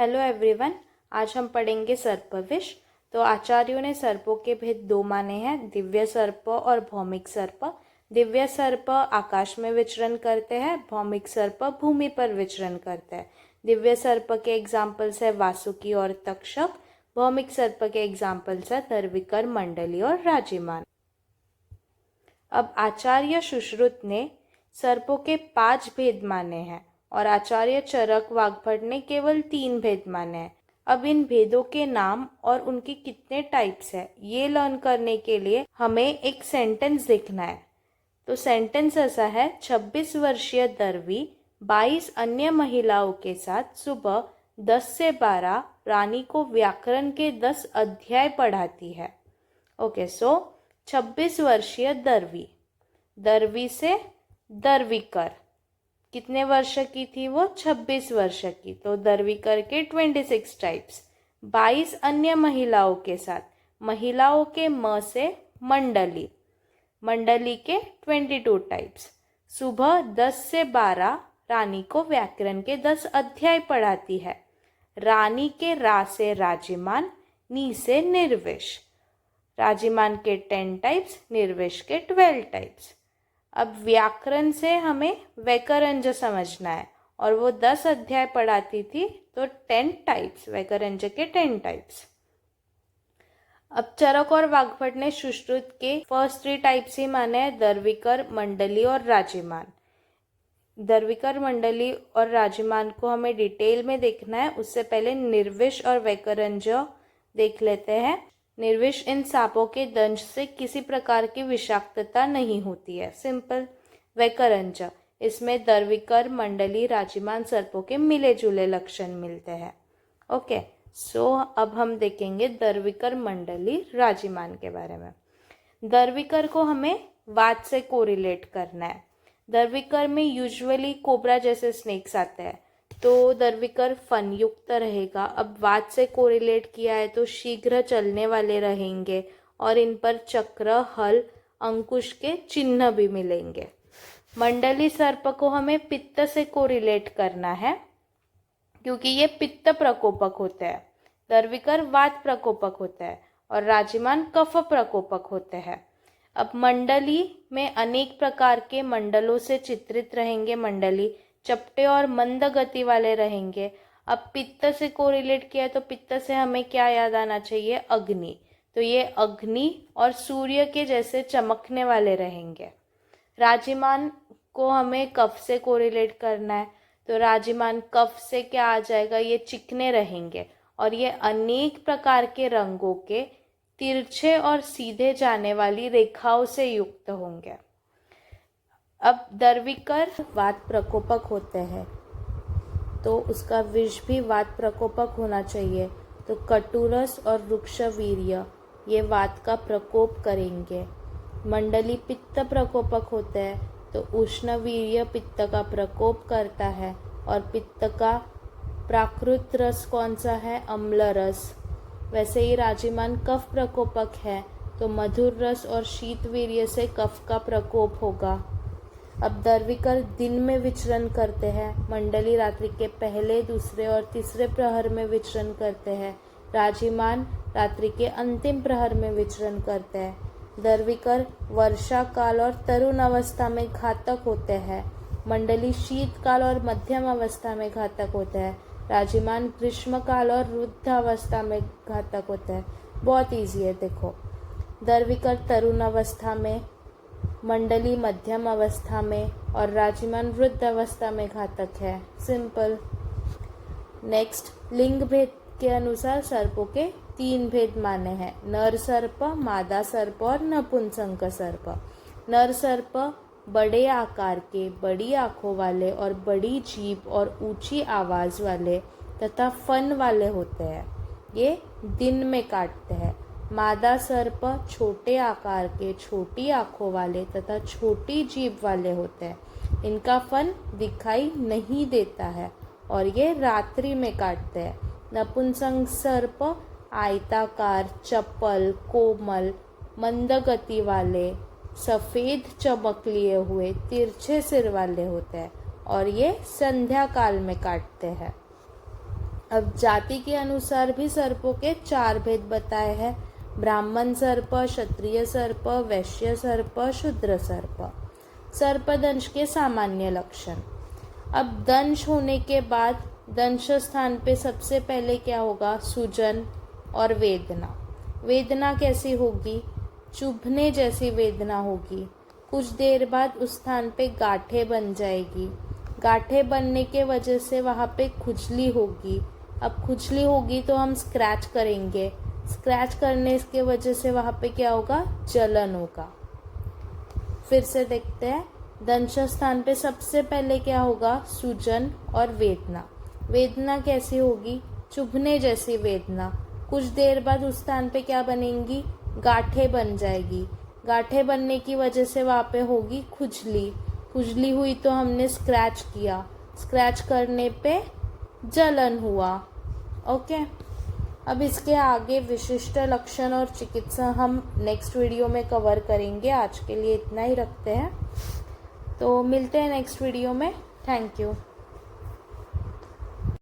Hello everyone, आज हम पढ़ेंगे सर्पविश। तो आचार्यों ने सर्पों के भेद दो माने हैं, दिव्य सर्प और भौमिक सर्प। दिव्य सर्प आकाश में विचरण करते हैं, भौमिक सर्प भूमि पर विचरण करते हैं। दिव्य सर्प के एग्जाम्पल्स है वासुकी और तक्षक। भौमिक सर्प के एग्जाम्पल्स है दर्विकर, मंडली और राजिमान। अब आचार्य सुश्रुत ने सर्पों के 5 भेद माने हैं और आचार्य चरक वाग्भट ने केवल 3 भेद माने हैं। अब इन भेदों के नाम और उनके कितने टाइप्स है ये लर्न करने के लिए हमें एक सेंटेंस देखना है। तो सेंटेंस ऐसा है, 26 वर्षीय दर्वी 22 अन्य महिलाओं के साथ सुबह 10 से 12 रानी को व्याकरण के 10 अध्याय पढ़ाती है। ओके, सो 26 वर्षीय दर्वी, दर्वी से दर्विकर, कितने वर्ष की थी वो? 26 वर्ष की। तो दर्विकर के 26 टाइप्स। 22 अन्य महिलाओं के साथ, महिलाओं के म से मंडली, मंडली के 22 टाइप्स। सुबह 10 से 12 रानी को व्याकरण के 10 अध्याय पढ़ाती है। रानी के रा से राजिमान, नी से निर्विश। राजिमान के 10 टाइप्स, निर्विश के 12 टाइप्स। अब व्याकरण से हमें वैकरंज समझना है और वो 10 अध्याय पढ़ाती थी, तो 10 टाइप्स, वैकरंज के 10 टाइप्स। अब चरक और वाग्भट ने सुश्रुत के फर्स्ट 3 टाइप्स ही माने हैं, दर्विकर, मंडली और राजिमान। दर्विकर, मंडली और राजिमान को हमें डिटेल में देखना है, उससे पहले निर्विश और वैकरंज देख लेते हैं। निर्विष इन सांपों के दंश से किसी प्रकार की विषाक्तता नहीं होती है, सिंपल। वैकरंज, इसमें दर्विकर, मंडली, राजिमान सर्पों के मिले जुले लक्षण मिलते हैं। ओके, सो अब हम देखेंगे दर्विकर, मंडली, राजिमान के बारे में। दर्विकर को हमें वात से कोरिलेट करना है। दर्विकर में यूजुअली कोबरा जैसे स्नेक्स आते हैं, तो दर्विकर फन युक्त रहेगा। अब वात से कोरिलेट किया है तो शीघ्र चलने वाले रहेंगे और इन पर चक्र, हल, अंकुश के चिन्ह भी मिलेंगे। मंडली सर्प को हमें पित्त से कोरिलेट करना है क्योंकि ये पित्त प्रकोपक होते हैं। दर्विकर वात प्रकोपक होता है और राजिमान कफ प्रकोपक होते हैं। अब मंडली में अनेक प्रकार के मंडलों से चित्रित रहेंगे। मंडली चपटे और मंद गति वाले रहेंगे। अब पित्त से कोरिलेट किया है तो पित्त से हमें क्या याद आना चाहिए? अग्नि। तो ये अग्नि और सूर्य के जैसे चमकने वाले रहेंगे। राजिमान को हमें कफ से कोरिलेट करना है, तो राजिमान कफ से क्या आ जाएगा? ये चिकने रहेंगे और ये अनेक प्रकार के रंगों के तिरछे और सीधे जाने वाली रेखाओं से युक्त होंगे। अब दर्विकर वात प्रकोपक होते हैं तो उसका विष भी वात प्रकोपक होना चाहिए। तो कटुरस और वृक्षवीर्य ये वात का प्रकोप करेंगे। मंडली पित्त प्रकोपक होते हैं तो उष्णवीर्य पित्त का प्रकोप करता है और पित्त का प्राकृत रस कौन सा है? अम्ल रस। वैसे ही राजिमान कफ प्रकोपक है तो मधुर रस और शीतवीर्य से कफ का प्रकोप होगा। अब दर्विकर दिन में विचरण करते हैं, मंडली रात्रि के पहले, दूसरे और तीसरे प्रहर में विचरण करते हैं। राजिमान रात्रि के अंतिम प्रहर में विचरण करते हैं। दर्विकर वर्षा काल और तरुण अवस्था में घातक होते हैं। मंडली शीतकाल और मध्यम अवस्था में घातक होते हैं। राजिमान ग्रीष्म काल और वृद्ध अवस्था में घातक होते हैं। बहुत ईजी है, देखो। दर्विकर तरुण अवस्था में, मंडली मध्यम अवस्था में और राजिमान वृद्ध अवस्था में घातक है, सिंपल। नेक्स्ट, लिंग भेद के अनुसार सर्पों के 3 भेद माने हैं, नर सर्प, मादा सर्प और नपुंसक सर्प। नर सर्प बड़े आकार के, बड़ी आंखों वाले और बड़ी जीभ और ऊंची आवाज वाले तथा फन वाले होते हैं। ये दिन में काटते हैं। मादा सर्प छोटे आकार के, छोटी आंखों वाले तथा छोटी जीभ वाले होते हैं। इनका फन दिखाई नहीं देता है और ये रात्रि में काटते हैं। नपुंसक सर्प आयताकार, चपल, कोमल, मंद गति वाले, सफ़ेद चमक लिए हुए, तिरछे सिर वाले होते हैं और ये संध्या काल में काटते हैं। अब जाति के अनुसार भी सर्पों के 4 भेद बताए हैं। ब्राह्मण सर्प, क्षत्रिय सर्प, वैश्य सर्प, शूद्र सर्प। सर्पदंश के सामान्य लक्षण। अब दंश होने के बाद दंश स्थान पे सबसे पहले क्या होगा? सूजन और वेदना। वेदना कैसी होगी? चुभने जैसी वेदना होगी। कुछ देर बाद उस स्थान पे गांठें बन जाएगी। गांठें बनने के वजह से वहाँ पे खुजली होगी। अब खुजली होगी तो हम स्क्रैच करेंगे। स्क्रैच करने के वजह से वहाँ पे क्या होगा? जलन होगा। फिर से देखते हैं। दंश स्थान पे सबसे पहले क्या होगा? सूजन और वेदना। वेदना कैसी होगी? चुभने जैसी वेदना। कुछ देर बाद उस स्थान पे क्या बनेंगी? गांठें बन जाएगी। गांठें बनने की वजह से वहाँ पे होगी खुजली। खुजली हुई तो हमने स्क्रैच किया। स्क्रैच करने पे जलन हुआ। ओके। अब इसके आगे विशिष्ट लक्षण और चिकित्सा हम नेक्स्ट वीडियो में कवर करेंगे। आज के लिए इतना ही रखते हैं, तो मिलते हैं नेक्स्ट वीडियो में। Thank you.